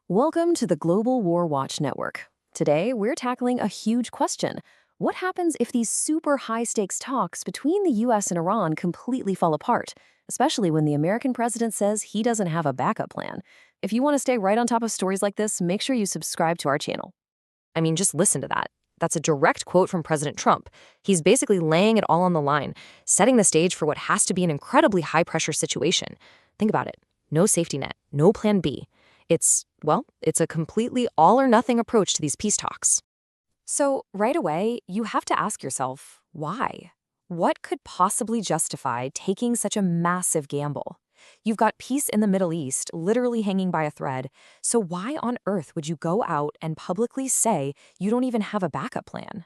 Welcome to the Global WarWatch Network. Today, we're tackling a huge question. What happens if these super high-stakes talks between the US and Iran completely fall apart, especially when the American president says he doesn't have a backup plan? If you want to stay right on top of stories like this, make sure you subscribe to our channel. I mean, just listen to that. That's a direct quote from President Trump. He's basically laying it all on the line, setting the stage for what has to be an incredibly high-pressure situation. Think about it. No safety net, no plan B. It's a completely all-or-nothing approach to these peace talks. So right away, you have to ask yourself, why? What could possibly justify taking such a massive gamble? You've got peace in the Middle East literally hanging by a thread, so why on earth would you go out and publicly say you don't even have a backup plan?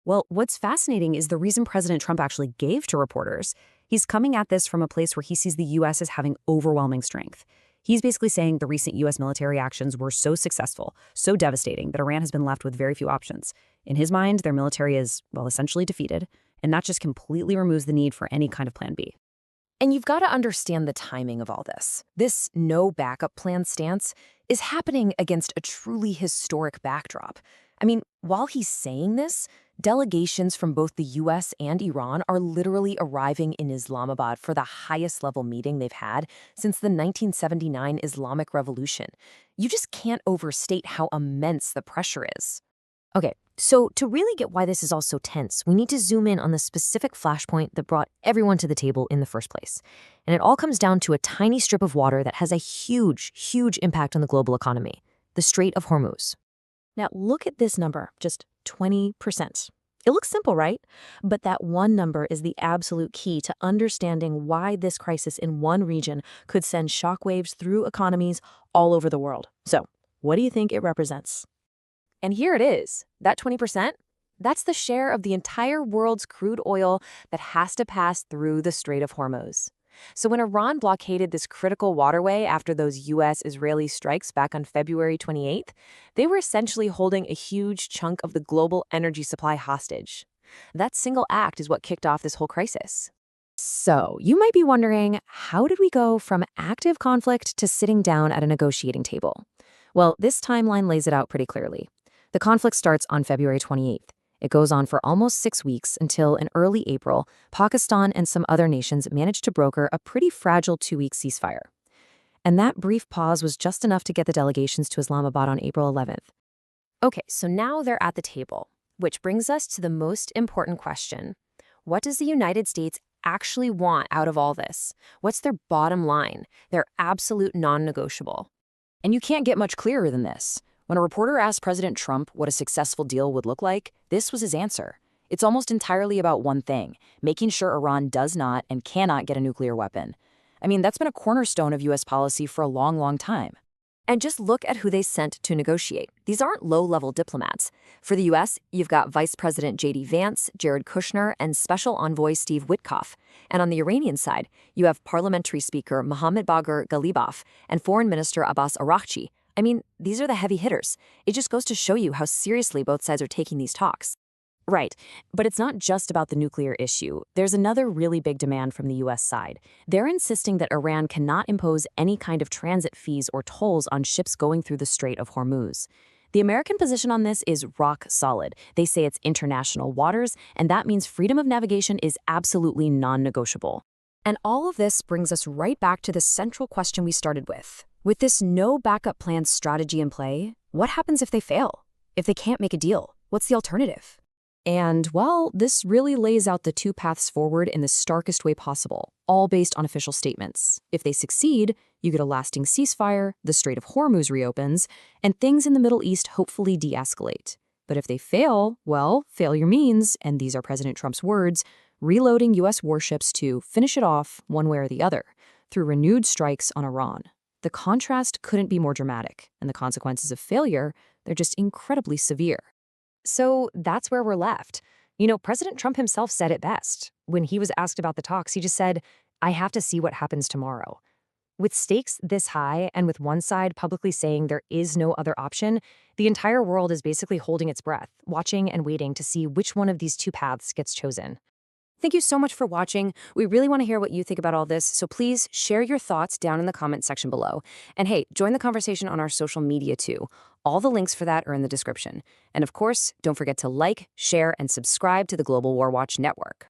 Well, what's fascinating is the reason President Trump actually gave to reporters. He's coming at this from a place where he sees the U.S. as having overwhelming strength. He's basically saying the recent U.S. military actions were so successful, so devastating, that Iran has been left with very few options. In his mind, their military is, essentially defeated, and that just completely removes the need for any kind of plan B. And you've got to understand the timing of all this. This no backup plan stance is happening against a truly historic backdrop. I mean, while he's saying this, delegations from both the U.S. and Iran are literally arriving in Islamabad for the highest level meeting they've had since the 1979 Islamic Revolution. You just can't overstate how immense the pressure is. Okay, so to really get why this is all so tense, we need to zoom in on the specific flashpoint that brought everyone to the table in the first place. And it all comes down to a tiny strip of water that has a huge, huge impact on the global economy, the Strait of Hormuz. Now, look at this number, just 20%. It looks simple, right? But that one number is the absolute key to understanding why this crisis in one region could send shockwaves through economies all over the world. So, what do you think it represents? And here it is. That 20%, that's the share of the entire world's crude oil that has to pass through the Strait of Hormuz. So when Iran blockaded this critical waterway after those U.S.-Israeli strikes back on February 28th, they were essentially holding a huge chunk of the global energy supply hostage. That single act is what kicked off this whole crisis. So you might be wondering, how did we go from active conflict to sitting down at a negotiating table? Well, this timeline lays it out pretty clearly. The conflict starts on February 28th. It goes on for almost 6 weeks until in early April, Pakistan and some other nations managed to broker a pretty fragile 2-week ceasefire. And that brief pause was just enough to get the delegations to Islamabad on April 11th. Okay, so now they're at the table, which brings us to the most important question. What does the United States actually want out of all this? What's their bottom line, their absolute non-negotiable? And you can't get much clearer than this. When a reporter asked President Trump what a successful deal would look like, this was his answer. It's almost entirely about one thing, making sure Iran does not and cannot get a nuclear weapon. I mean, that's been a cornerstone of U.S. policy for a long, long time. And just look at who they sent to negotiate. These aren't low-level diplomats. For the U.S., you've got Vice President J.D. Vance, Jared Kushner, and Special Envoy Steve Witkoff. And on the Iranian side, you have Parliamentary Speaker Mohammad Bagher Ghalibaf and Foreign Minister Abbas Araghchi. I mean, these are the heavy hitters. It just goes to show you how seriously both sides are taking these talks. Right, but it's not just about the nuclear issue. There's another really big demand from the U.S. side. They're insisting that Iran cannot impose any kind of transit fees or tolls on ships going through the Strait of Hormuz. The American position on this is rock solid. They say it's international waters, and that means freedom of navigation is absolutely non-negotiable. And all of this brings us right back to the central question we started with. With this no backup plan strategy in play, what happens if they fail? If they can't make a deal, what's the alternative? And, well, this really lays out the two paths forward in the starkest way possible, all based on official statements. If they succeed, you get a lasting ceasefire, the Strait of Hormuz reopens, and things in the Middle East hopefully de-escalate. But if they fail, well, failure means, and these are President Trump's words, reloading U.S. warships to finish it off one way or the other, through renewed strikes on Iran. The contrast couldn't be more dramatic, and the consequences of failure, they're just incredibly severe. So that's where we're left. You know, President Trump himself said it best. When he was asked about the talks, he just said, "I have to see what happens tomorrow." With stakes this high, and with one side publicly saying there is no other option, the entire world is basically holding its breath, watching and waiting to see which one of these two paths gets chosen. Thank you so much for watching. We really want to hear what you think about all this, so please share your thoughts down in the comment section below. And hey, join the conversation on our social media too. All the links for that are in the description. And of course, don't forget to like, share, and subscribe to the Global War Watch Network.